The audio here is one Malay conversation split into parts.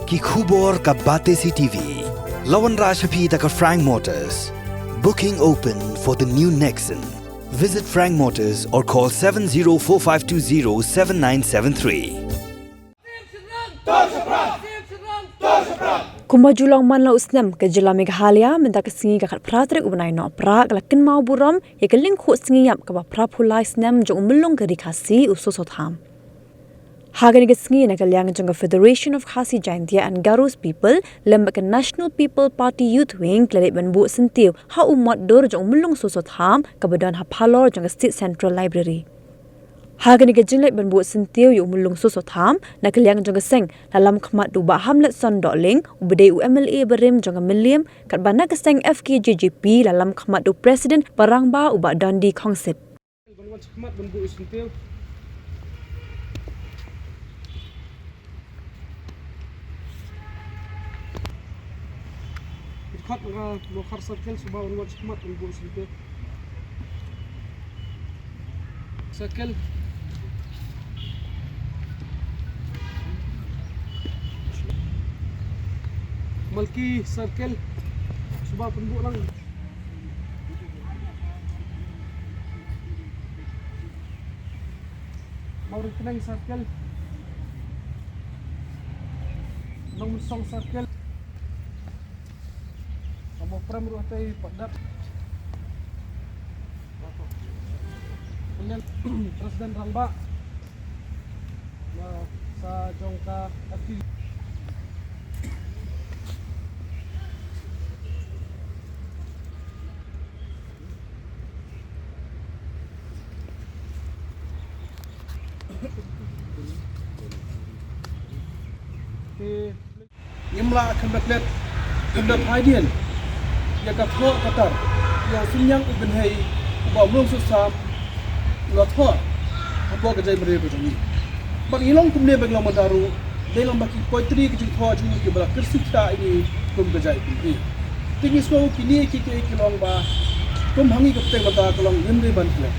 ki khubor ka bate CTV. Lawan Rashapi taka Frank Motors. Booking open for the new Nexon. Visit Frank Motors or call 7045207973. Kumajulang man la usnam ke jela Meghalaya menta ke singi ka pratre ubnai no pra la kin mau buram ye ke ling khu singi yap ka pra phulai snam jo umlong ke rikasi usosotham Hagan ke singi na kalyang jong Federation of Khasi Jaintia and Garus people lem ke National People Party Youth Wing klele ban bu sentiu ha umot dor jo umlong sosotham ka badan ha phalor jong State Central Library Hagan ke jinglek ban bu sentiu yu umlong sosotham na kalyang jong seng dalam khmat du ba hamlet son doling ubde UMLA berim jong milliam kat bana ke seng FKJJP dalam khmat du president barangba uba dandi konsep Kat lokar circle subah unwat semat unbul circle circle Malki circle subah unbul lang Maurik Penang circle Nong Song circle Kamu pram ruah tay padat. Kemudian Presiden Rangba sa jongka FT. Nyemla akan baklet hendak hadian ya katho katar ya sunyang ibn hay ba mung susam lo tho apo ka jai mere ko jami bag ilong kumne bag long madaru delong baki poetry ki tho ju ki bala kirsikta ini kum ka jai ki tingi so kini ki long ba kum hangi ka te mata kolong yemre ban kle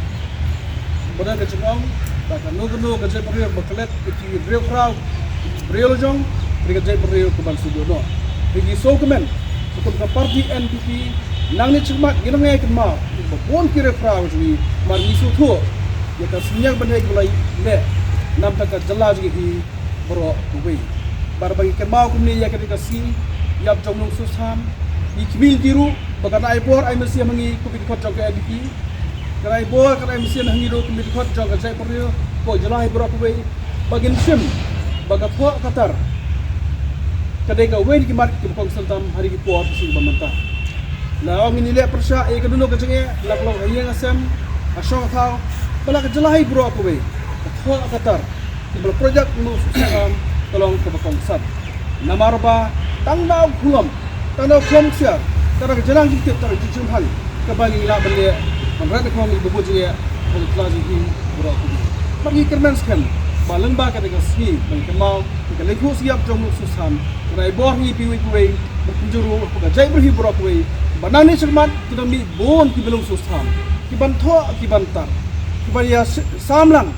bada ka chong ta ka no ka jai mere baklet ki real crowd real jong ka jai mere ko ban sudo no ki so kemen Untuk parti NPP nang ni cemat gina ngai kenma bon kire frau jui mar misu thu ya ka sunyang banai gulai le nam ta ka jalla ji hi bro kuwi bar bagi kenma kumni ya ka si yap jomlung susam ni kimil tiru bagan ai bor ai mesti mangi kupit khot jong ka NPP karai bor karai mesti mangi ro kupit khot jong ka jai poryo ko jalla ai bro kuwi bagin sim baga pho katar kadai ka wen ki mat ki kong santam hari ki puar si bamanta la ong ni le persha e ka duno ka jenge la klong hayeng asam asong thao bala ka jalai bro ko we ko katar ki bal project mu susam tolong ka kong sat namarba tangdaw khulom sia tara ka jalang ki tara ki chum hal ka bagi la bale manrat ko mi bubu je ko klaji ki bro ko bagi kermen skan balang ba ka daga si bang kamau ka lekho siap jong susam rai bor ni piwi kuwe berkunjuru ka jai berhi bro kuwe banani cermat kita mi bon ki belum susam ki bantho ki bantar ki baya samlang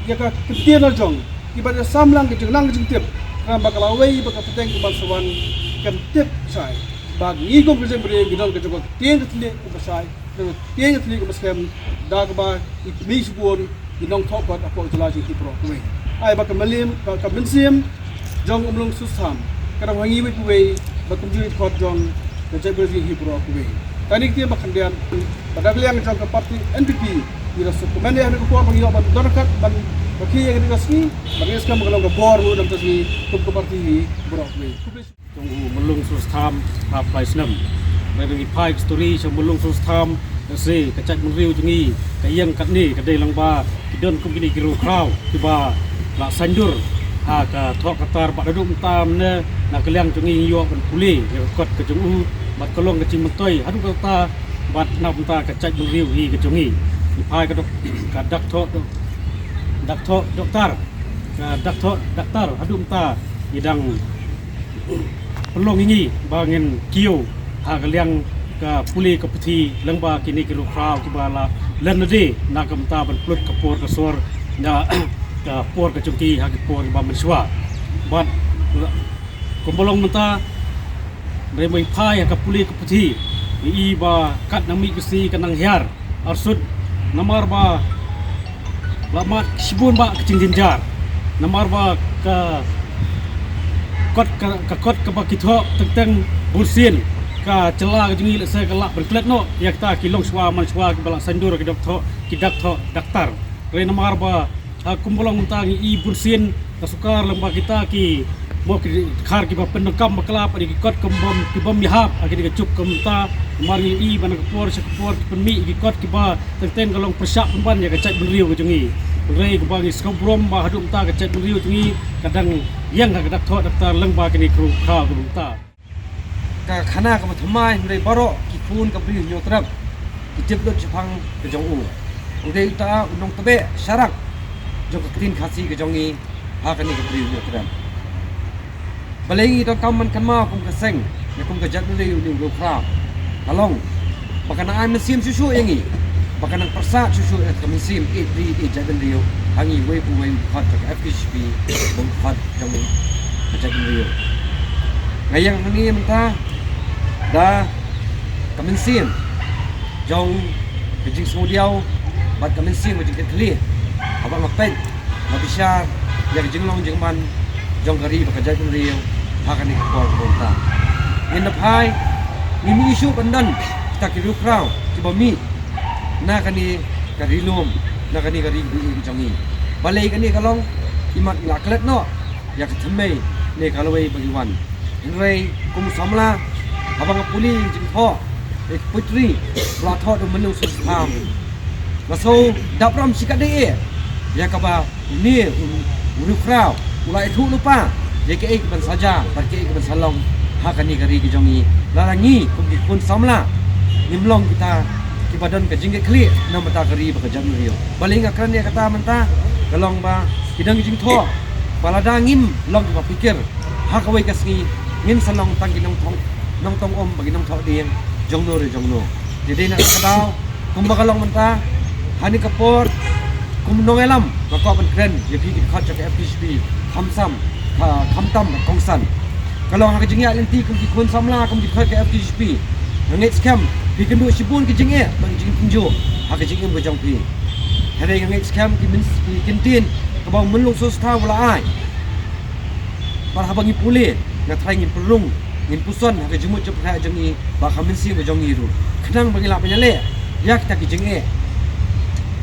ya ka ketian jong ki baya samlang ki jenang jing tip ram bakalawe baka peteng ki bansawan kan tip sai bag ni ko bje bre gidal ka jog tien tle ko sai tien tle ko baskem dag ba mi subon ginong thok ko apo jelaji ki bro kuwe ai baka malim ka bensim jong umlung susam kadang wangi we kuwe bakum juri khot jong ke jai berji hi bro kuwe tani ti makan dian padahal yang jong ke parti NPP ila su komende han ko bang yo ban dorkat ban baki yang dikasih bagi skam kalau ke bor mu dam tasi kum ke parti hi bro kuwe jong umlung susam apa islam bagi pai story jong umlung susam se kacak menriu jengi kayang kat ni kadai lang ba kidon kum kini kiru kraw tiba la sanjur ha ka thok katar ba dum tam ne na kaliang chungi yo ban puli ya kot ke jungu bat kolong ke cing mentoi adu ka ta bat na ta ka chaj riu hi ke chungi ni pai ka dok ka dak tho doktor ka daktar adu ta idang pelong ini bangin kiu ha kaliang ka puli ka peti lengba kini kilu kraw ki bala lenade na kam ta ban plut ka por ka sor na ka por ka chungki ha ki por ba menswa bat kumbolong menta remai phai ka puli ka puthi i ba kat nami kusi kanang hiar arsud namar ba lamat sibun ba kecing jinjar namar ba ka kot ka ba kitho teng bursin ka cela ka jingi lesa ka lak berklet no yak ta kilong swa man swa ka bala sandur ka dak tho daktar re namar ba kumbolong menta i bursin ka sukar lamba kita ki mo khar ki ba pendekam baklap di kot kembom ki bom yahap agi di cuk kemta mari i ban kapor sekapor penmi ki kot ki ba teng kalong persap pemban ya kacai beriu ke jengi rei ke bagi skobrom ba hadum ta kacai beriu jengi kadang yang ka dak tho daktar leng ba ki ni kru kha ku ta ka khana ka thamai rei baro ki phun ka beriu nyo trap ki jep dot chapang ke jong u udei ta unong tabe syarak jong ka tin khasi ke jongi ha ka ni ka beriu nyo trap balengi to kaman kan ma kum ka seng ya kum ka jat ni ru kra kalong bakana ai mesim susu yangi bakana persa susu ka mesim itri i jat rio hangi we pu we khat ka fhp bom khat jong ka jat rio ngayang ni menta da ka mesim jong ke jing so diao bat ka mesim jing ke clear abang ngapen mabisar ya jing long jing man jong gari ka jat rio hakan ni kor konta in the pai ni mi isu pandan kita kiru krau ti bomi na kani karilom na kani kari bi jongi balai kani kalong imat laklet no ya kathmei ne kalawai bagiwan inrei kum samla abang puli jing tho ek putri la tho do menu susam laso dapram sikade ya kaba ni uru krau ulai thu lupa JKA ke ban saja, RKA ke ban salong, hakani kari ke jongi, larangi kum ki pun samla, nimlong kita ki badan ke jingge kli, nam mata kari bekerja rio. Baling akran dia kata menta, kalong ba kidang jing tho, balada ngim long ba pikir, hakawai kasngi ngim salong tang ki nong tong om bagi nong tho ding, jongno re jongno. Jadi nak kadau kum bakalong menta, hani kapor kum nongelam, maka ban kren, ye pi ki khat ke FPHP, hamsam kamtam kongsan kalau hak jingya lenti kum ki kun samla kum ki ke FTHP ngit scam pi kendu sibun ki jingya bang jing tinjo hak jingya bo jong pi hari ngit scam ki min ki kintin ka bang menlung sos tha wala ai par habangi pule na thai ngin perung ngin puson hak jimut jep ha jengi ba khamin si bo jong iru khnang bang la penyale yak ta ki jingya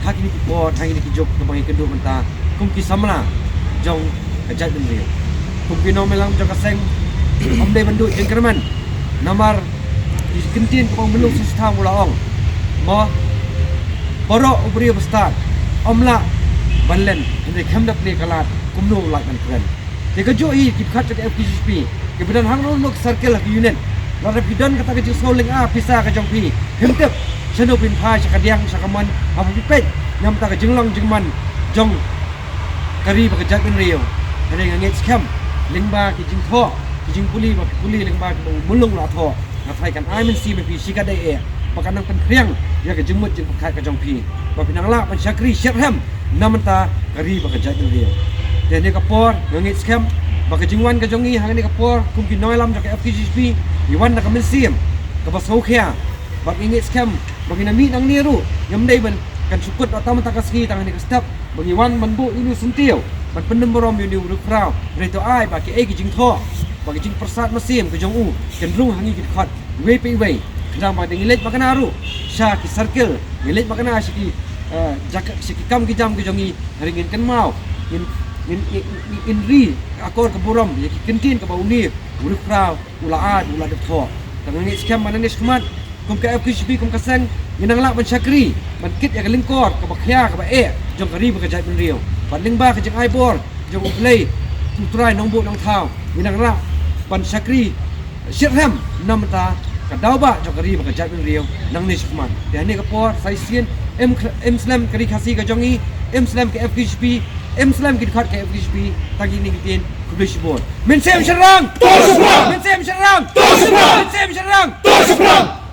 hak ni ki bo thai ni ki jok ka bang kendu menta kum ki samla jong kajat bendri Kumpino melang jaka seng Omde bendu jengkerman Namar Kentin kong belum sistem mula ong Mo Borok ubri bestar Omla Banlen Henry kemdak ni kalat Kumno lak dan keren Jika joi kip kat jaka FPHP Kebedan hang nuk circle lagi unit Lada pidan kata kecil soling pisah ke jongpi Hemtep Seno pin pai sakadiang sakaman Apa pipet Nam tak jenglong jengman Jong Kari bakajat ben rio Hari ngit scam lingba ki jing tho ki jing puli ba puli lingba ki mulung la tho na thai kan ai men si me pi sika dai pakan nang pen kriang ya ke jemut jing pakhat ka jong pi ba pinang la pan sakri sherham namta kari ba ka jat rio de ne ka por ngit scam ba ka jingwan ka jongi hang ne ka por kum ki noilam ja ka FPHP iwan na ka men sim ka ba so khia ba ngit scam ba ki na mi nang niru yam dai ban kan sukut atau mata ka ski tang ne ka step ba iwan man bu ini suntiau ban pendem borom yu ru krau reto ai ba ki ki jing tho ba ki jing persat mesim ke jong u ken rung hangi ki khat we pe we kadang ba dingilet ba kana ru sha ki circle ngilet ba kana siki jak siki kam ki jam ki jongi haringin ken mau in ri akor ke borom ye ki kentin ke ba uni ru krau ula ad ula de tho tang ngi scam mana ni smat kum ka FPHP kum ka sang inang la ban sakri ban kit ya ke lingkor ke ba khya ke ba jong kari ba ka jai ben rio Banding ba kejeng aibor jong play tutrai nong bu nong thau minang ra ban sakri sirham namta kadau ba jong kari ba kejat ben rio nang ni sukman de ni ka por sai sien em slam kari khasi ka jongi em slam ke FPHP em slam ki khat ke FPHP tagi ni kitin publish board men sem serang men sem serang men sem serang